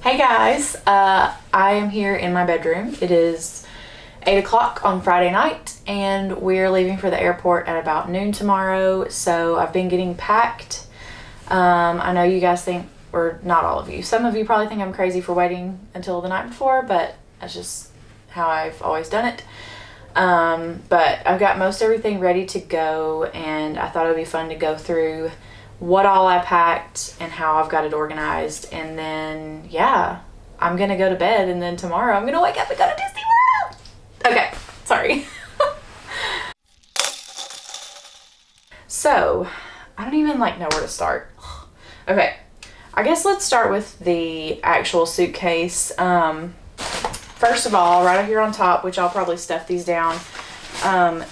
Hey guys, I am here in my bedroom. It is 8 o'clock on Friday night and we're leaving for the airport at about noon tomorrow. So I've been getting packed. I know you guys think, or not all of you, some of you probably think I'm crazy for waiting until the night before, but that's just how I've always done it. But I've got most everything ready to go and I thought it would be fun to go through what all I packed and how I've got it organized, and then yeah, I'm gonna go to bed and then tomorrow I'm gonna wake up and go to Disney World. Okay, sorry. So I don't even know where to start. Okay, I guess let's start with the actual suitcase. First of all, right here on top, which I'll probably stuff these down,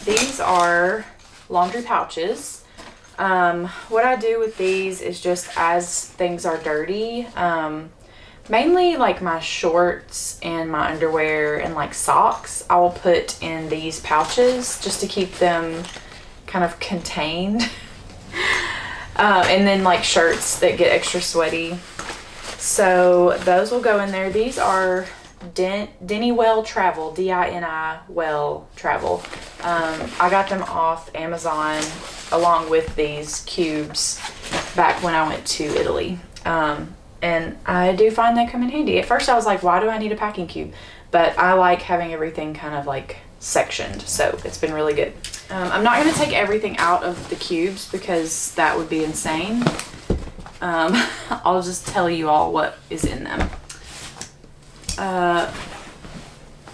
these are laundry pouches. What I do with these is just as things are dirty, mainly my shorts and my underwear and socks, I will put in these pouches just to keep them kind of contained. And then shirts that get extra sweaty. So those will go in there. These are Disney World Travel, D-I-N-I Well Travel. I got them off Amazon along with these cubes back when I went to Italy. And I do find they come in handy. At first I was like, why do I need a packing cube? But I like having everything kind of sectioned, so it's been really good. I'm not going to take everything out of the cubes because that would be insane. I'll just tell you all what is in them.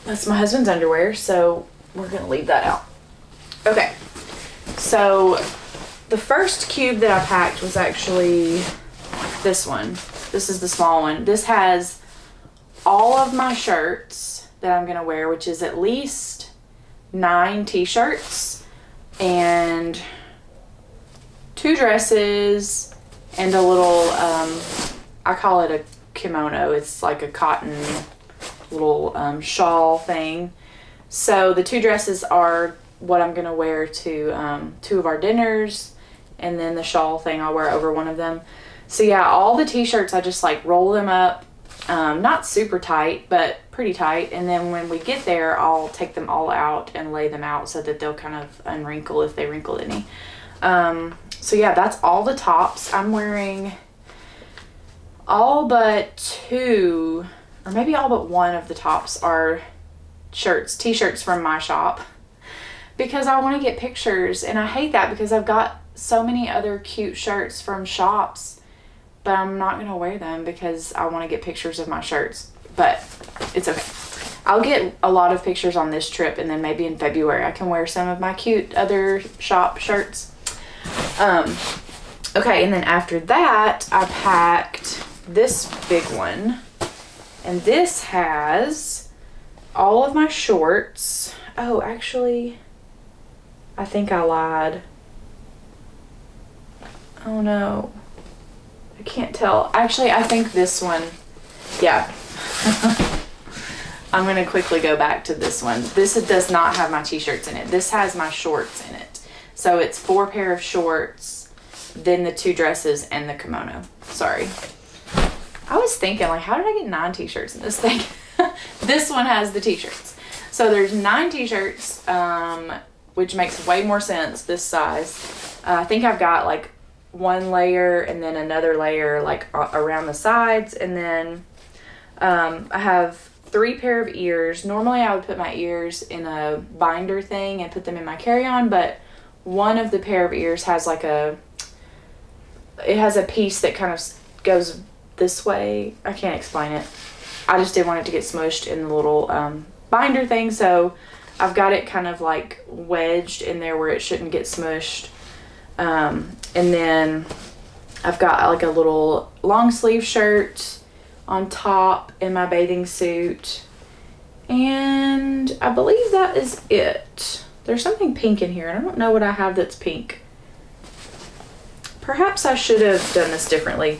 That's my husband's underwear, so we're gonna leave that out. Okay, so the first cube that I packed was actually this one. This is the small one. This has all of my shirts that I'm gonna wear, which is at least 9 t-shirts and 2 dresses and a little, I call it a kimono. It's like a cotton little shawl thing. So the 2 dresses are what I'm gonna wear to 2 of our dinners, and then the shawl thing I'll wear over one of them. So yeah, all the t-shirts I just roll them up, not super tight but pretty tight, and then when we get there I'll take them all out and lay them out so that they'll kind of unwrinkle if they wrinkle any. So yeah, that's all the tops. I'm wearing all but 2, or maybe all but 1 of the tops are t-shirts from my shop, because I want to get pictures, and I hate that because I've got so many other cute shirts from shops, but I'm not going to wear them because I want to get pictures of my shirts. But it's okay. I'll get a lot of pictures on this trip, and then maybe in February I can wear some of my cute other shop shirts. Okay, and then after that I packed this big one, and this has all of my shorts. Oh, actually, I think I lied. Oh no, I can't tell. Actually, I think this one, yeah. I'm gonna quickly go back to this one. This does not have my t-shirts in it. This has my shorts in it. So it's 4 pair of shorts, then the 2 dresses and the kimono. Sorry. I was thinking, how did I get 9 t-shirts in this thing? This one has the t-shirts. So there's 9 t-shirts, which makes way more sense this size. I think I've got 1 layer and then another layer around the sides. And then I have 3 pair of ears. Normally I would put my ears in a binder thing and put them in my carry-on, but one of the pair of ears has it has a piece that kind of goes this way. I can't explain it. I just didn't want it to get smushed in the little binder thing, so I've got it kind of wedged in there where it shouldn't get smushed. And then I've got a little long sleeve shirt on top in my bathing suit, and I believe that is it. There's something pink in here, and I don't know what I have that's pink. Perhaps I should have done this differently,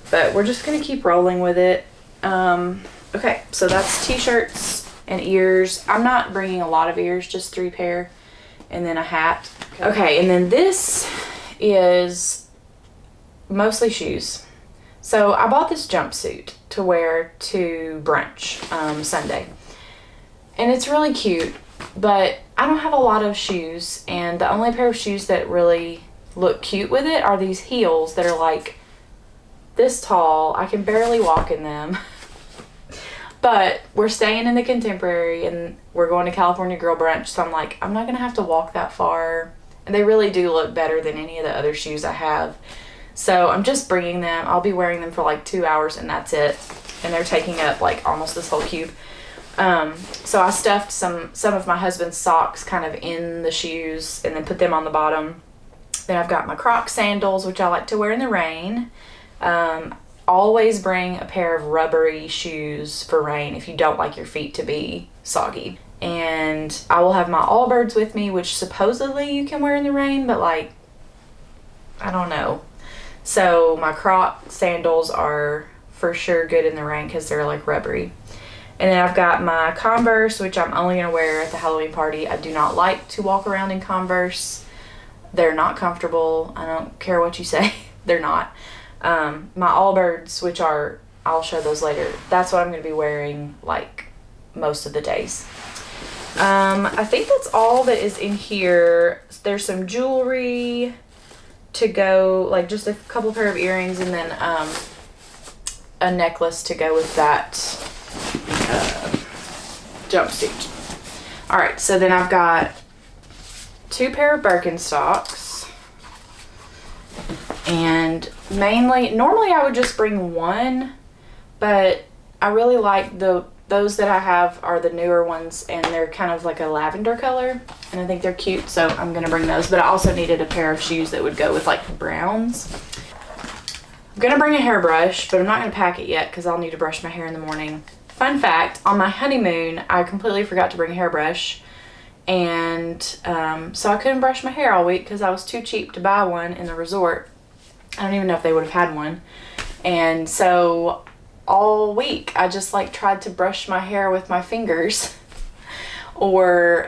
but we're just gonna keep rolling with it. Okay, so that's t-shirts and ears. I'm not bringing a lot of ears, just 3 pair, and then a hat. Okay, and then this is mostly shoes. So I bought this jumpsuit to wear to brunch Sunday. And it's really cute, but I don't have a lot of shoes, and the only pair of shoes that really look cute with it are these heels that are like this tall. I can barely walk in them. But we're staying in the Contemporary and we're going to California Girl Brunch, so I'm like, I'm not going to have to walk that far. And they really do look better than any of the other shoes I have. So I'm just bringing them. I'll be wearing them for like 2 hours and that's it. And they're taking up like almost this whole cube. So I stuffed some of my husband's socks kind of in the shoes and then put them on the bottom. Then I've got my Crocs sandals, which I like to wear in the rain. Always bring a pair of rubbery shoes for rain if you don't like your feet to be soggy. And I will have my Allbirds with me, which supposedly you can wear in the rain, but like, I don't know. So my Croc sandals are for sure good in the rain because they're like rubbery. And then I've got my Converse, which I'm only going to wear at the Halloween party. I do not like to walk around in Converse. They're not comfortable. I don't care what you say. They're not. My Allbirds, which are, I'll show those later, that's what I'm going to be wearing like most of the days. I think that's all that is in here. There's some jewelry to go, like just a couple pair of earrings, and then a necklace to go with that jumpsuit. Alright, so then I've got 2 pair of Birkenstocks. And normally I would just bring one, but I really like those that I have are the newer ones, and they're kind of like a lavender color, and I think they're cute, so I'm gonna bring those. But I also needed a pair of shoes that would go with like browns. I'm gonna bring a hairbrush, but I'm not gonna pack it yet because I'll need to brush my hair in the morning. Fun fact, on my honeymoon, I completely forgot to bring a hairbrush. And so I couldn't brush my hair all week because I was too cheap to buy one in the resort. I don't even know if they would have had one. And so all week I just like tried to brush my hair with my fingers or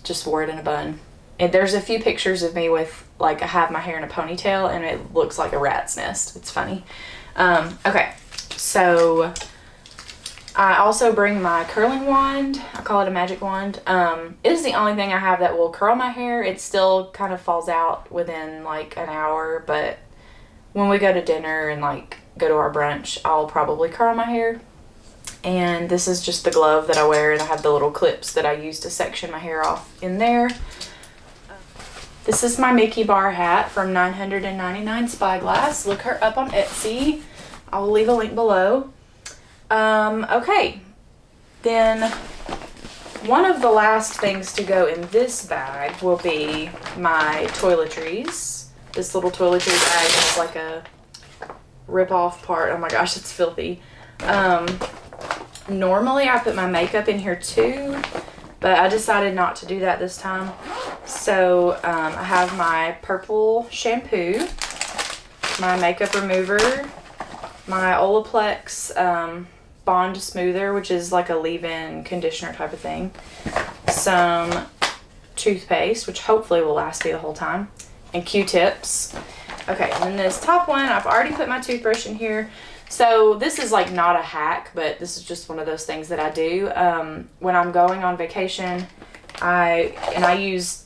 just wore it in a bun. And there's a few pictures of me with like I have my hair in a ponytail and it looks like a rat's nest. It's funny. Okay, so I also bring my curling wand. I call it a magic wand. It is the only thing I have that will curl my hair. It still kind of falls out within like an hour, but when we go to dinner and like go to our brunch, I'll probably curl my hair. And this is just the glove that I wear, and I have the little clips that I use to section my hair off in there. This is my Mickey bar hat from 999 Spyglass. Look her up on Etsy. I will leave a link below. Okay, then one of the last things to go in this bag will be my toiletries. This little toiletry bag has like a rip-off part. Oh my gosh, it's filthy. Normally I put my makeup in here too, but I decided not to do that this time. So I have my purple shampoo, my makeup remover, my Olaplex Bond Smoother, which is like a leave-in conditioner type of thing, some toothpaste, which hopefully will last me the whole time, and Q-tips. Okay, and then this top one, I've already put my toothbrush in here. So this is like not a hack, but this is just one of those things that I do. When I'm going on vacation, I use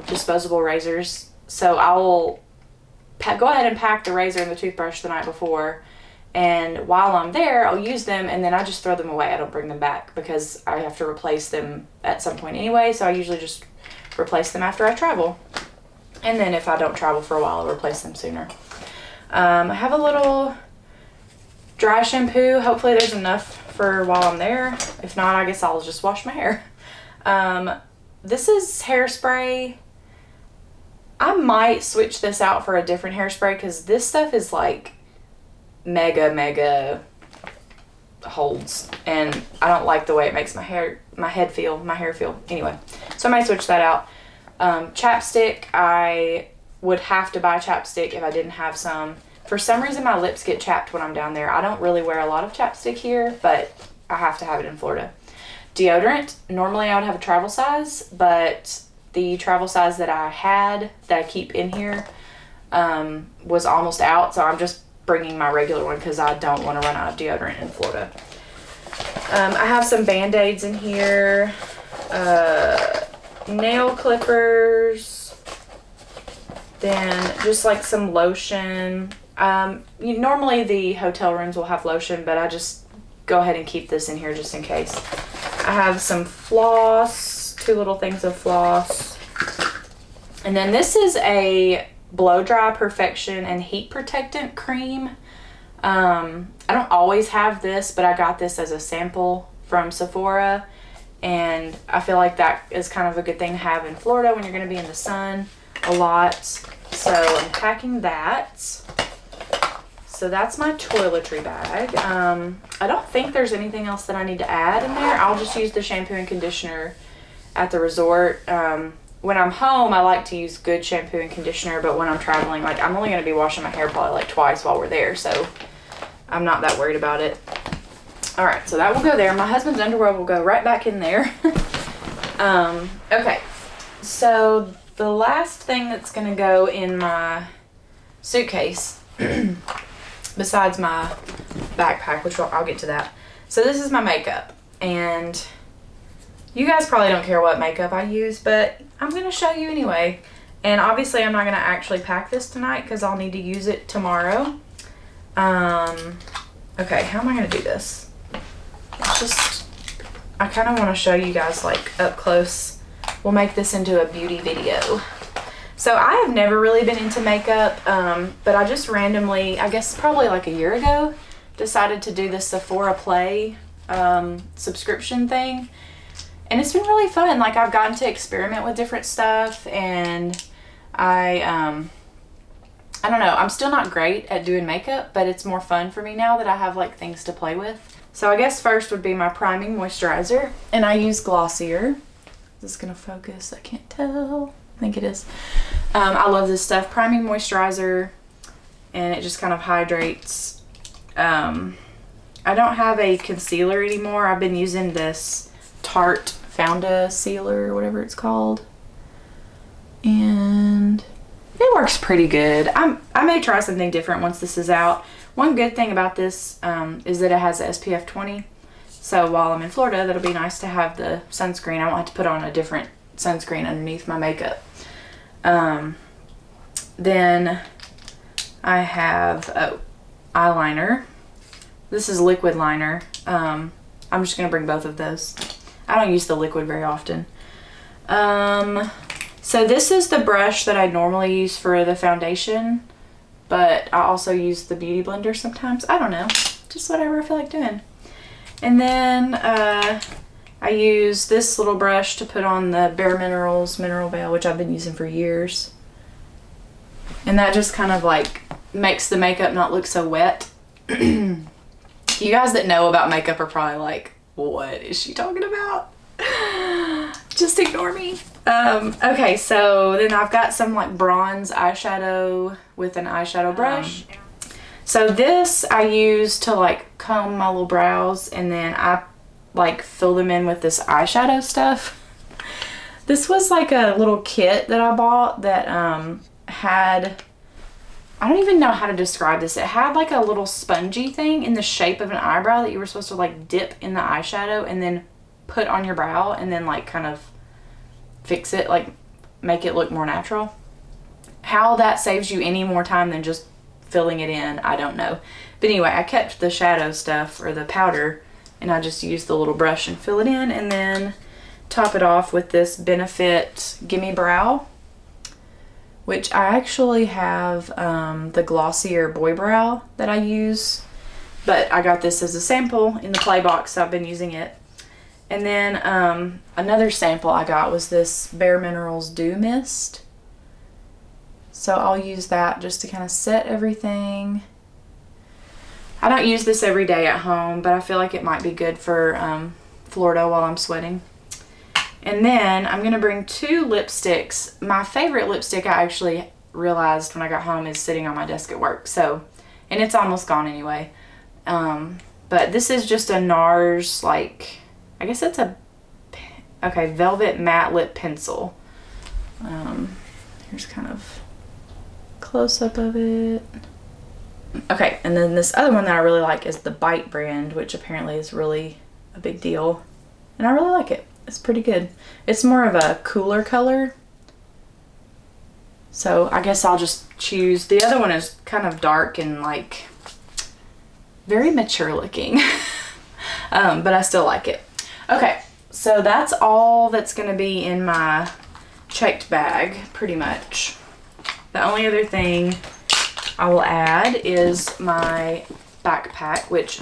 disposable razors. So I will go ahead and pack the razor and the toothbrush the night before. And while I'm there, I'll use them and then I just throw them away. I don't bring them back because I have to replace them at some point anyway. So I usually just replace them after I travel. And then if I don't travel for a while, I'll replace them sooner. I have a little dry shampoo. Hopefully there's enough for while I'm there. If not, I guess I'll just wash my hair. This is hairspray. I might switch this out for a different hairspray because this stuff is like mega holds, and I don't like the way it makes my hair feel. Anyway, so I might switch that out. Chapstick, I would have to buy chapstick if I didn't have some. For some reason, my lips get chapped when I'm down there. I don't really wear a lot of chapstick here, but I have to have it in Florida. Deodorant, normally I would have a travel size, but the travel size that I had, that I keep in here, was almost out, so I'm just bringing my regular one because I don't want to run out of deodorant in Florida. I have some Band-Aids in here, nail clippers, then just like some lotion. Normally the hotel rooms will have lotion, but I just go ahead and keep this in here just in case. I have some floss, 2 little things of floss. And then this is a blow dry perfection and heat protectant cream. I don't always have this, but I got this as a sample from Sephora, and I feel like that is kind of a good thing to have in Florida when you're going to be in the sun a lot. So I'm packing that. So that's my toiletry bag. I don't think there's anything else that I need to add in there. I'll just use the shampoo and conditioner at the resort. When I'm home, I like to use good shampoo and conditioner, but when I'm traveling, like, I'm only going to be washing my hair probably like twice while we're there, so I'm not that worried about it. All right, so that will go there. My husband's underwear will go right back in there. Okay, so the last thing that's going to go in my suitcase besides my backpack, which I'll get to that. So this is my makeup, and you guys probably don't care what makeup I use, but I'm going to show you anyway. And obviously I'm not going to actually pack this tonight because I'll need to use it tomorrow. Okay, how am I going to do this? I kind of want to show you guys like up close. We'll make this into a beauty video. So I have never really been into makeup, but I just randomly, I guess probably like a year ago, decided to do the Sephora Play subscription thing. And it's been really fun. Like, I've gotten to experiment with different stuff, and I don't know, I'm still not great at doing makeup, but it's more fun for me now that I have like things to play with. So I guess first would be my priming moisturizer, and I use Glossier. Is this gonna focus? I can't tell. I think it is. I love this stuff. Priming moisturizer, and it just kind of hydrates. I don't have a concealer anymore. I've been using this Tarte Founda Sealer or whatever it's called, and it works pretty good. I may try something different once this is out. One good thing about this is that it has a SPF 20, so while I'm in Florida, that'll be nice to have the sunscreen. I won't have to put on a different sunscreen underneath my makeup. Then I have eyeliner. This is liquid liner. I'm just gonna bring both of those. I don't use the liquid very often. So this is the brush that I normally use for the foundation, but I also use the beauty blender sometimes. I don't know, just whatever I feel like doing. And then I use this little brush to put on the Bare Minerals Mineral Veil, which I've been using for years. And that just kind of like makes the makeup not look so wet. You guys that know about makeup are probably like, what is she talking about? Just ignore me. Okay, so then I've got some like bronze eyeshadow with an eyeshadow brush. So this I use to like comb my little brows, and then I like fill them in with this eyeshadow stuff. This was like a little kit that I bought that had, I don't even know how to describe this. It had like a little spongy thing in the shape of an eyebrow that you were supposed to like dip in the eyeshadow and then put on your brow, and then like kind of fix it, like make it look more natural. How that saves you any more time than just filling it in, I don't know. But anyway, I kept the shadow stuff or the powder, and I just used the little brush and fill it in, and then top it off with this Benefit Gimme Brow, which I actually have the Glossier Boy Brow that I use, but I got this as a sample in the play box, so I've been using it. And then another sample I got was this Bare Minerals Dew Mist. So I'll use that just to kind of set everything. I don't use this every day at home, but I feel like it might be good for Florida while I'm sweating. And then I'm going to bring 2 lipsticks. My favorite lipstick I actually realized when I got home is sitting on my desk at work. So, and it's almost gone anyway. But this is just a NARS, like, I guess it's a, okay, Velvet Matte Lip Pencil. Here's kind of close up of it. Okay, and then this other one that I really like is the Bite brand, which apparently is really a big deal. And I really like it. It's pretty good. It's more of a cooler color. So I guess I'll just choose. The other one is kind of dark and like very mature looking. But I still like it. Okay, so that's all that's going to be in my checked bag, pretty much. The only other thing I will add is my backpack, which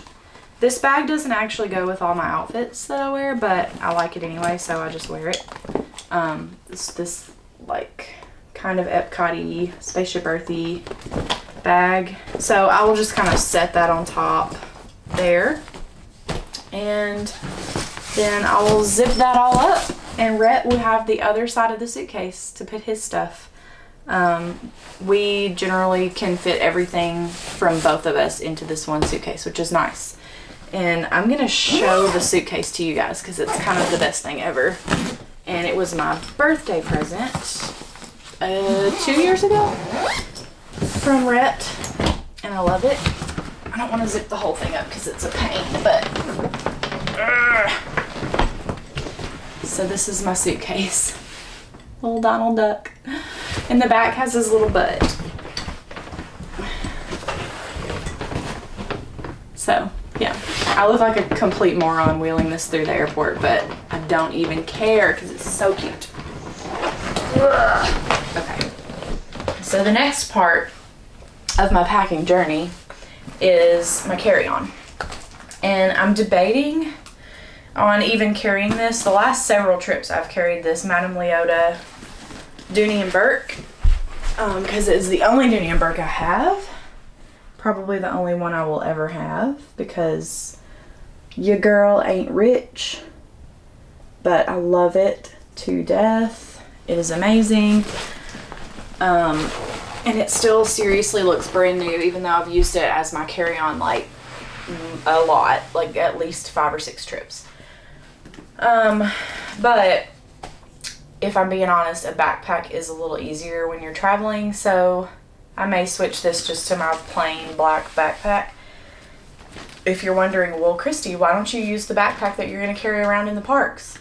this bag doesn't actually go with all my outfits that I wear, but I like it anyway, so I just wear it. It's this like kind of Epcot-y, Spaceship Earthy bag. So I will just kind of set that on top there. And then I will zip that all up, and Rhett will have the other side of the suitcase to put his stuff. We generally can fit everything from both of us into this one suitcase, which is nice. And I'm going to show the suitcase to you guys because it's kind of the best thing ever. And it was my birthday present 2 years ago from Rhett, and I love it. I don't want to zip the whole thing up because it's a pain, but so this is my suitcase. Little Donald Duck. And the back has his little butt. So, yeah. I look like a complete moron wheeling this through the airport, but I don't even care because it's so cute. Okay. So the next part of my packing journey is my carry-on. And I'm debating on even carrying this. The last several trips I've carried this Madame Leota Dooney and Burke because it's the only Dooney and Burke I have. Probably the only one I will ever have because your girl ain't rich, but I love it to death. It is amazing. And it still seriously looks brand new, even though I've used it as my carry-on like a lot, like at least 5 or 6 trips. But if I'm being honest, a backpack is a little easier when you're traveling, so I may switch this just to my plain black backpack. If you're wondering, well, Christy, why don't you use the backpack that you're going to carry around in the parks?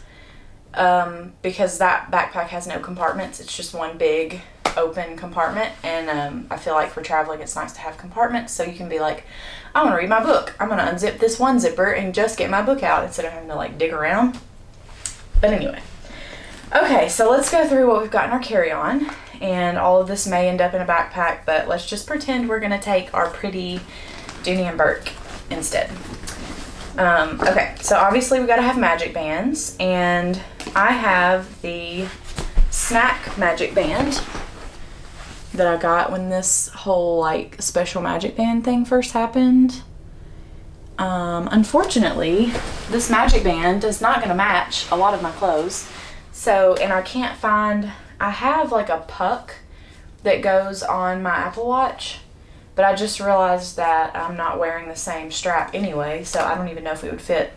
Because that backpack has no compartments. It's just one big open compartment, and I feel like for traveling it's nice to have compartments so you can be like, I want to read my book. I'm going to unzip this one zipper and just get my book out instead of having to like dig around. But anyway. Okay, so let's go through what we've got in our carry-on, and all of this may end up in a backpack, but let's just pretend we're going to take our pretty Dooney and Burke instead. Okay, so obviously we got to have magic bands, and I have the snack magic band that I got when this whole like special magic band thing first happened. Unfortunately, this magic band is not going to match a lot of my clothes. So, and I can't find, I have like a puck that goes on my Apple Watch, but I just realized that I'm not wearing the same strap anyway, so I don't even know if it would fit.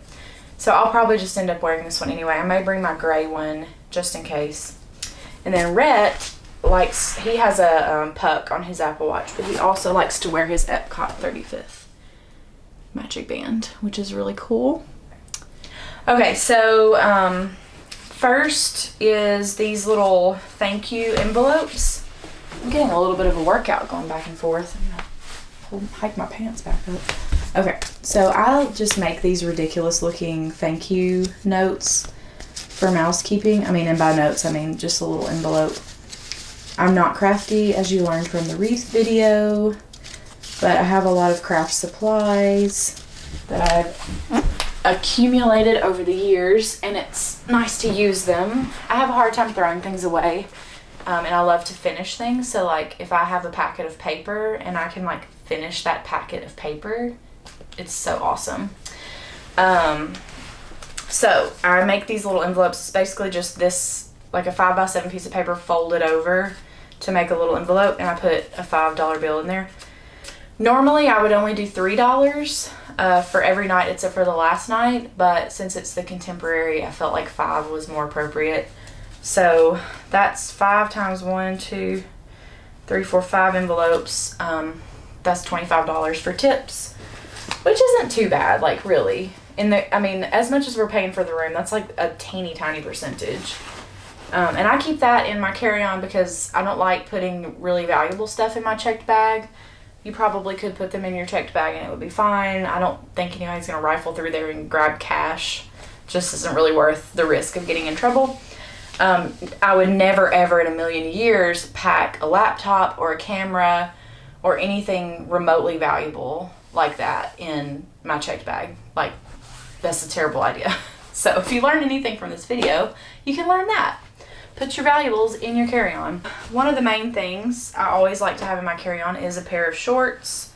So I'll probably just end up wearing this one anyway. I may bring my gray one just in case. And then Rhett likes, he has a puck on his Apple Watch, but he also likes to wear his Epcot 35th magic band, which is really cool. Okay, so first is these little thank you envelopes. I'm getting a little bit of a workout going back and forth. I'm gonna hike my pants back up. Okay, so I'll just make these ridiculous looking thank you notes for mousekeeping. I mean, and by notes, I mean just a little envelope. I'm not crafty, as you learned from the wreath video, but I have a lot of craft supplies that I've accumulated over the years, and it's nice to use them. I have a hard time throwing things away, and I love to finish things. So like if I have a packet of paper and I can like finish that packet of paper, it's so awesome. So I make these little envelopes. It's basically just this like a 5x7 piece of paper folded over to make a little envelope, and I put a $5 bill in there. Normally I would only do $3 for every night except for the last night, but since it's the contemporary, I felt like 5 was more appropriate. So that's 5 times 1, 2, 3, 4, 5 envelopes. that's $25 for tips, which isn't too bad, like really. I mean, as much as we're paying for the room, that's like a teeny tiny percentage. And I keep that in my carry-on because I don't like putting really valuable stuff in my checked bag. You probably could put them in your checked bag and it would be fine. I don't think anybody's going to rifle through there and grab cash. Just isn't really worth the risk of getting in trouble. I would never ever in a million years pack a laptop or a camera or anything remotely valuable like that in my checked bag. Like, that's a terrible idea. So if you learned anything from this video, you can learn that. Put your valuables in your carry-on. One of the main things I always like to have in my carry-on is a pair of shorts,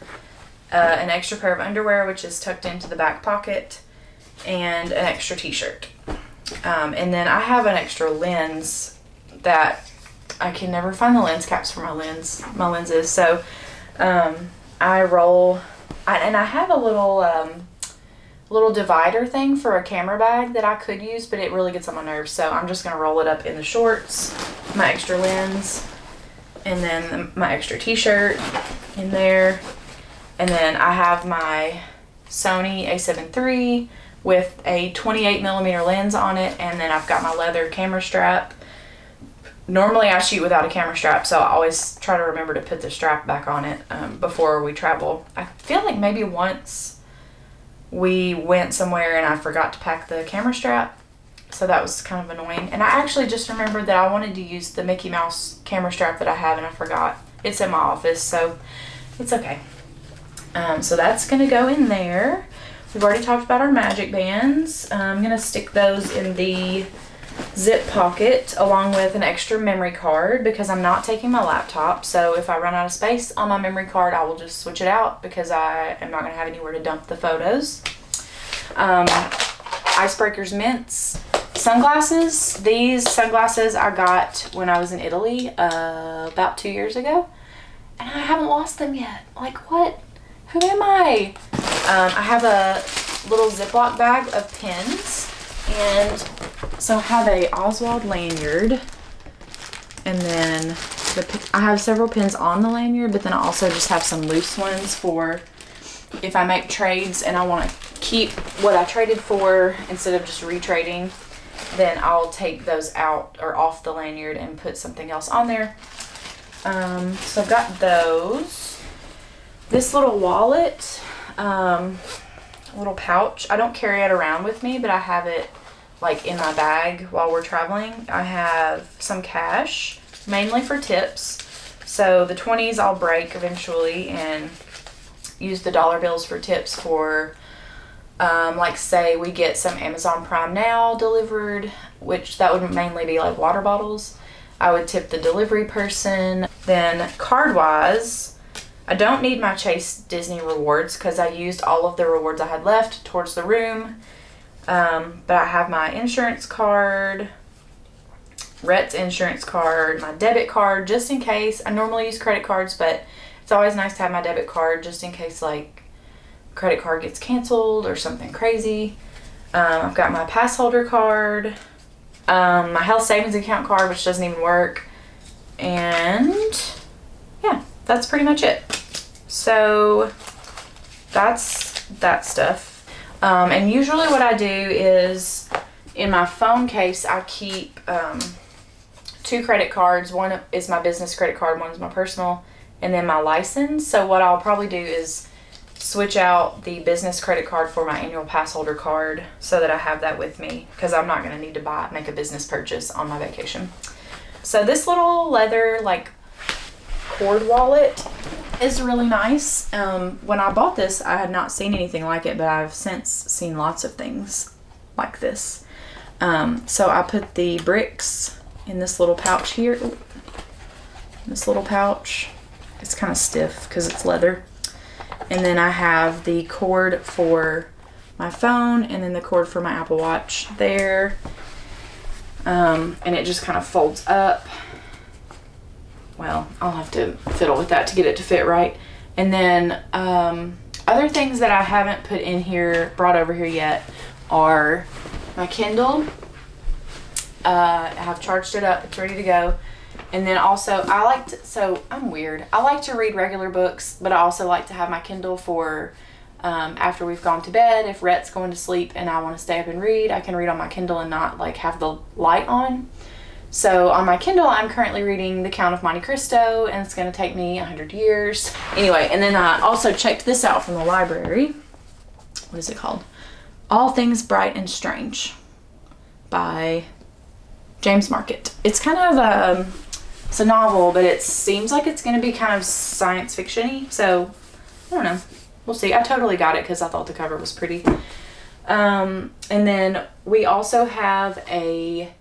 an extra pair of underwear, which is tucked into the back pocket, and an extra t-shirt. And then I have an extra lens that I can never find the lens caps for my lenses. So I roll, and I have a little divider thing for a camera bag that I could use, but it really gets on my nerves. So I'm just gonna roll it up in the shorts, my extra lens, and then my extra t-shirt in there. And then I have my Sony a7 III with a 28mm lens on it, and then I've got my leather camera strap. Normally I shoot without a camera strap, so I always try to remember to put the strap back on it before we travel. I feel like maybe once we went somewhere and I forgot to pack the camera strap, so that was kind of annoying. And I actually just remembered that I wanted to use the Mickey Mouse camera strap that I have, and I forgot. It's in my office, so it's okay. So that's gonna go in there. We've already talked about our magic bands. I'm gonna stick those in the zip pocket along with an extra memory card because I'm not taking my laptop. So if I run out of space on my memory card, I will just switch it out because I am not gonna have anywhere to dump the photos. Icebreakers, mints, sunglasses. These sunglasses I got when I was in Italy about 2 years ago, and I haven't lost them yet. Like, what? Who am I? I have a little Ziploc bag of pins, and so I have a Oswald lanyard, and then I have several pins on the lanyard, but then I also just have some loose ones for if I make trades and I want to keep what I traded for instead of just retrading, then I'll take those out or off the lanyard and put something else on there. So I've got those. This little wallet, little pouch. I don't carry it around with me, but I have it like in my bag while we're traveling. I have some cash, mainly for tips. So the 20s I'll break eventually and use the dollar bills for tips for, like say we get some Amazon Prime Now delivered, which that would mainly be like water bottles. I would tip the delivery person. Then card-wise, I don't need my Chase Disney rewards because I used all of the rewards I had left towards the room. But I have my insurance card, Rhett's insurance card, my debit card, just in case. I normally use credit cards, but it's always nice to have my debit card just in case like credit card gets canceled or something crazy. I've got my pass holder card, my health savings account card, which doesn't even work. And yeah, that's pretty much it. So that's that stuff. And usually what I do is in my phone case, I keep 2 credit cards. One is my business credit card, one is my personal, and then my license. So what I'll probably do is switch out the business credit card for my annual pass holder card so that I have that with me because I'm not going to need to make a business purchase on my vacation. So this little leather like cord wallet is really nice. When I bought this, I had not seen anything like it, but I've since seen lots of things like this. So I put the bricks in this little pouch here. This little pouch. It's kind of stiff because it's leather. And then I have the cord for my phone and then the cord for my Apple Watch there. And it just kind of folds up. Well, I'll have to fiddle with that to get it to fit right. And then other things that I haven't put in here, brought over here yet, are my Kindle. I have charged it up, it's ready to go. And then also so I'm weird. I like to read regular books, but I also like to have my Kindle for after we've gone to bed. If Rhett's going to sleep and I want to stay up and read, I can read on my Kindle and not like have the light on. So on my Kindle, I'm currently reading The Count of Monte Cristo, and it's going to take me 100 years. Anyway, and then I also checked this out from the library. What is it called? All Things Bright and Strange by James Market. It's kind of it's a novel, but it seems like it's going to be kind of science fiction-y. So I don't know. We'll see. I totally got it because I thought the cover was pretty. And then we also have a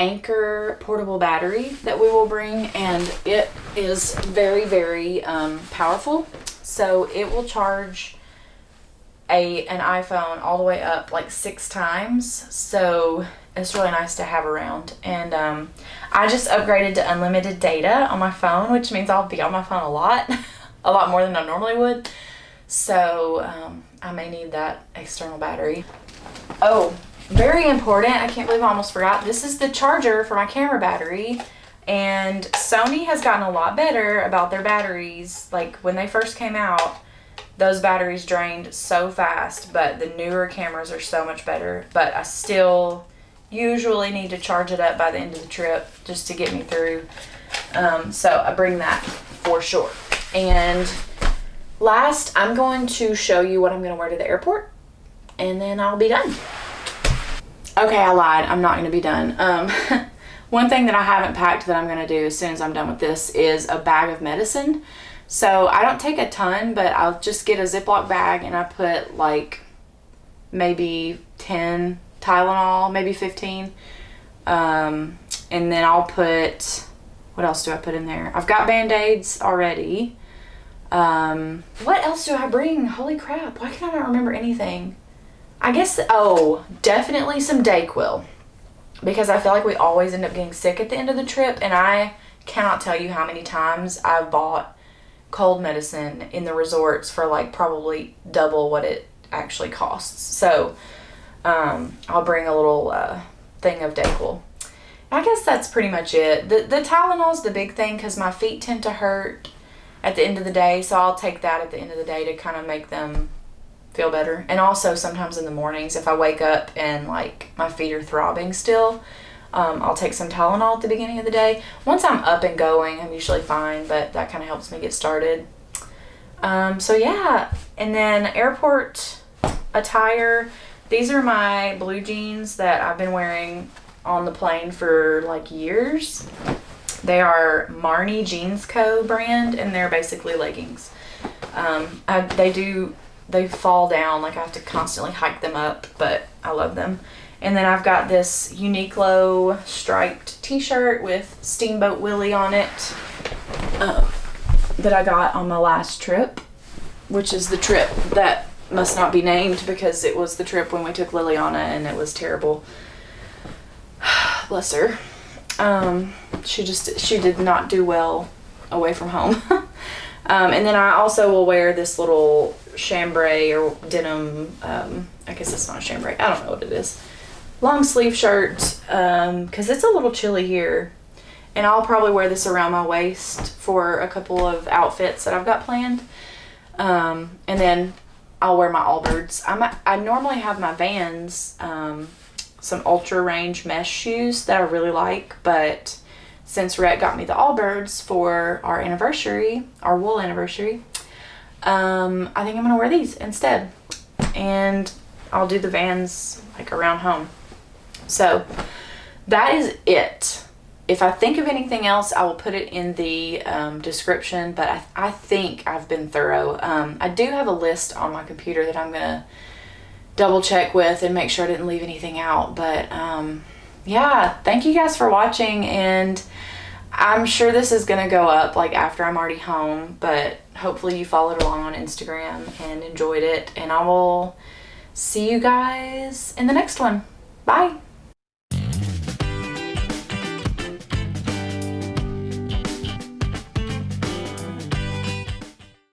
Anchor portable battery that we will bring, and it is very, very powerful. So it will charge an iPhone all the way up like 6 times. So it's really nice to have around. And I just upgraded to unlimited data on my phone, which means I'll be on my phone a lot more than I normally would. So I may need that external battery. Oh, very important, I can't believe I almost forgot. This is the charger for my camera battery. And Sony has gotten a lot better about their batteries. Like when they first came out, those batteries drained so fast, but the newer cameras are so much better. But I still usually need to charge it up by the end of the trip just to get me through. So I bring that for sure. And last, I'm going to show you what I'm going to wear to the airport, and then I'll be done. Okay, I lied. I'm not going to be done. One thing that I haven't packed that I'm going to do as soon as I'm done with this is a bag of medicine. So I don't take a ton, but I'll just get a Ziploc bag and I put like maybe 10 Tylenol, maybe 15. And then I'll put, what else do I put in there? I've got Band-Aids already. What else do I bring? Holy crap. Why can I not remember anything? I guess, definitely some Dayquil, because I feel like we always end up getting sick at the end of the trip, and I cannot tell you how many times I've bought cold medicine in the resorts for like probably double what it actually costs. So I'll bring a little thing of Dayquil. I guess that's pretty much it. The Tylenol's the big thing because my feet tend to hurt at the end of the day, so I'll take that at the end of the day to kind of make them feel better. And also sometimes in the mornings, if I wake up and like my feet are throbbing still, I'll take some Tylenol at the beginning of the day. Once I'm up and going, I'm usually fine, but that kind of helps me get started. So yeah, and then airport attire. These are my blue jeans that I've been wearing on the plane for like years. They are Marnie Jeans Co. brand, and they're basically leggings. They fall down, like I have to constantly hike them up, but I love them. And then I've got this Uniqlo striped t-shirt with Steamboat Willie on it that I got on my last trip, which is the trip that must not be named because it was the trip when we took Liliana and it was terrible. Bless her. She did not do well away from home. And then I also will wear this little chambray or denim, I guess it's not a chambray, I don't know what it is, long sleeve shirt, because it's a little chilly here. And I'll probably wear this around my waist for a couple of outfits that I've got planned. And then I'll wear my Allbirds. I normally have my Vans, some ultra range mesh shoes that I really like, but since Rhett got me the Allbirds for our anniversary, our wool anniversary, I think I'm gonna wear these instead, and I'll do the Vans like around home. So that is it. If I think of anything else, I will put it in the description, but I think I've been thorough. I do have a list on my computer that I'm gonna double check with and make sure I didn't leave anything out, but yeah, thank you guys for watching, and I'm sure this is gonna go up like after I'm already home, but hopefully you followed along on Instagram and enjoyed it, and I will see you guys in the next one. Bye.